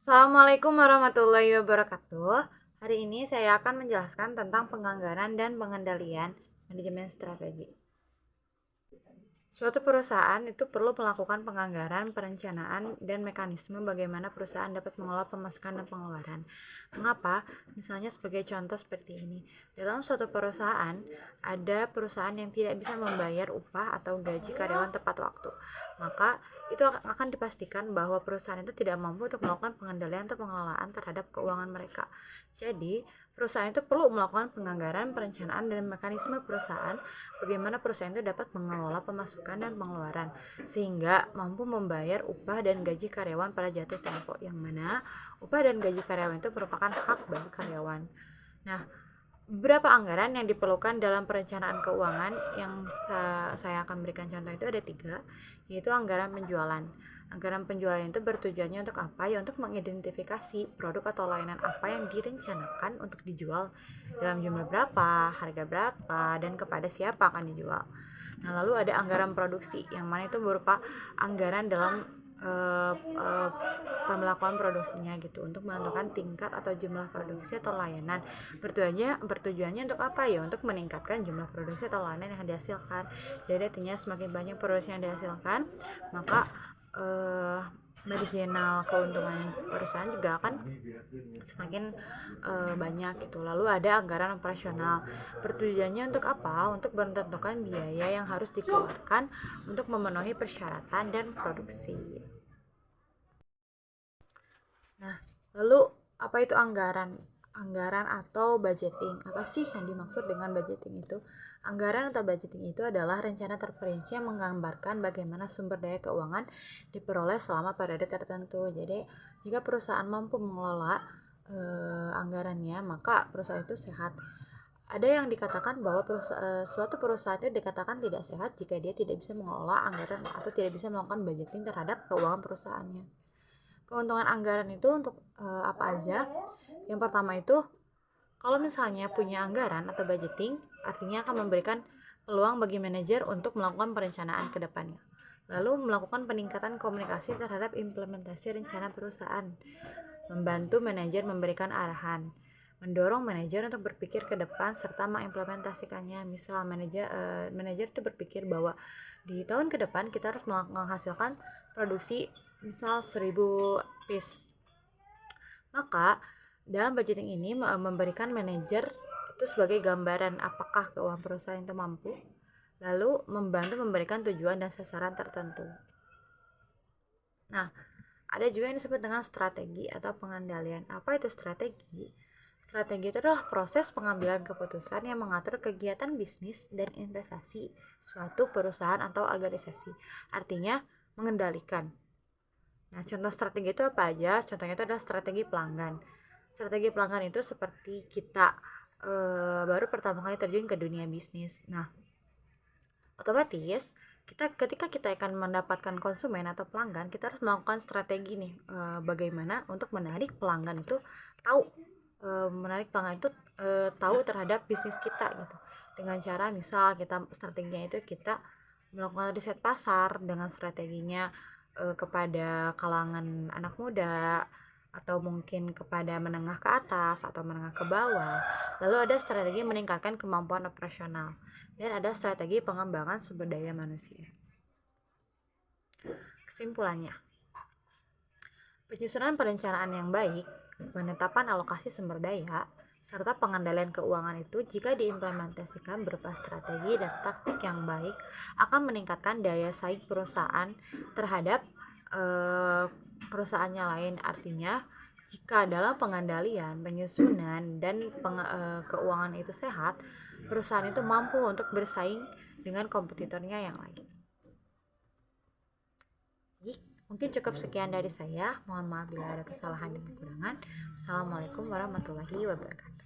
Assalamualaikum warahmatullahi wabarakatuh. Hari ini saya akan menjelaskan tentang penganggaran dan pengendalian manajemen strategi. Suatu perusahaan itu perlu melakukan penganggaran, perencanaan, dan mekanisme bagaimana perusahaan dapat mengelola pemasukan dan pengeluaran. Mengapa? Misalnya sebagai contoh seperti ini. Dalam suatu perusahaan, ada perusahaan yang tidak bisa membayar upah atau gaji karyawan tepat waktu. Maka itu akan dipastikan bahwa perusahaan itu tidak mampu untuk melakukan pengendalian atau pengelolaan terhadap keuangan mereka. Jadi, perusahaan itu perlu melakukan penganggaran, perencanaan, dan mekanisme perusahaan bagaimana perusahaan itu dapat mengelola pemasukan dan pengeluaran sehingga mampu membayar upah dan gaji karyawan pada jatuh tempo, yang mana upah dan gaji karyawan itu merupakan hak bagi karyawan. Nah, beberapa anggaran yang diperlukan dalam perencanaan keuangan yang saya akan berikan contoh itu ada 3, yaitu anggaran penjualan. Anggaran penjualan itu bertujuannya untuk apa? Ya untuk mengidentifikasi produk atau layanan apa yang direncanakan untuk dijual, dalam jumlah berapa, harga berapa, dan kepada siapa akan dijual. Nah, lalu ada anggaran produksi, yang mana itu berupa anggaran dalam pemelakuan produksinya gitu, untuk menentukan tingkat atau jumlah produksi atau layanan. Bertujuannya untuk apa ya? Untuk meningkatkan jumlah produksi atau layanan yang dihasilkan. Jadi artinya semakin banyak produksi yang dihasilkan, maka marginal keuntungan perusahaan juga akan semakin banyak gitu. Lalu ada anggaran operasional. Bertujuannya untuk apa? Untuk menentukan biaya yang harus dikeluarkan untuk memenuhi persyaratan dan produksi. Nah, lalu apa itu anggaran? Anggaran atau budgeting. Apa sih yang dimaksud dengan budgeting itu? Anggaran atau budgeting itu adalah rencana terperinci yang menggambarkan bagaimana sumber daya keuangan diperoleh selama periode tertentu. Jadi, jika perusahaan mampu mengelola anggarannya, maka perusahaan itu sehat. Ada yang dikatakan bahwa suatu perusahaan itu dikatakan tidak sehat jika dia tidak bisa mengelola anggaran atau tidak bisa melakukan budgeting terhadap keuangan perusahaannya. Keuntungan anggaran itu untuk apa aja? Yang pertama itu, kalau misalnya punya anggaran atau budgeting, artinya akan memberikan peluang bagi manajer untuk melakukan perencanaan ke depannya. Lalu melakukan peningkatan komunikasi terhadap implementasi rencana perusahaan, membantu manajer memberikan arahan, mendorong manajer untuk berpikir ke depan serta mengimplementasikannya. Misal manajer itu berpikir bahwa di tahun ke depan kita harus menghasilkan produksi misal 1000 piece. Maka dalam budgeting ini memberikan manajer itu sebagai gambaran apakah keuangan perusahaan itu mampu, lalu membantu memberikan tujuan dan sasaran tertentu. Nah, ada juga yang disebut dengan strategi atau pengendalian. Apa itu strategi? Strategi itu adalah proses pengambilan keputusan yang mengatur kegiatan bisnis dan investasi suatu perusahaan atau organisasi. Artinya, mengendalikan. Nah, contoh strategi itu apa aja? Contohnya itu adalah strategi pelanggan. Strategi pelanggan itu seperti kita baru pertama kali terjun ke dunia bisnis. Nah, otomatis ketika kita akan mendapatkan konsumen atau pelanggan, kita harus melakukan strategi nih, bagaimana untuk menarik pelanggan itu tahu tahu terhadap bisnis kita gitu. Dengan cara misal kita strateginya itu kita melakukan riset pasar dengan strateginya kepada kalangan anak muda, atau mungkin kepada menengah ke atas atau menengah ke bawah. Lalu ada strategi meningkatkan kemampuan operasional, dan ada strategi pengembangan sumber daya manusia. Kesimpulannya, penyusunan perencanaan yang baik, penetapan alokasi sumber daya, serta pengendalian keuangan itu jika diimplementasikan berupa strategi dan taktik yang baik akan meningkatkan daya saing perusahaan terhadap perusahaannya lain. Artinya, jika dalam pengendalian, penyusunan, dan keuangan itu sehat, perusahaan itu mampu untuk bersaing dengan kompetitornya yang lain. Jadi, mungkin cukup sekian dari saya. Mohon maaf bila ada kesalahan dan kekurangan. Assalamualaikum warahmatullahi wabarakatuh.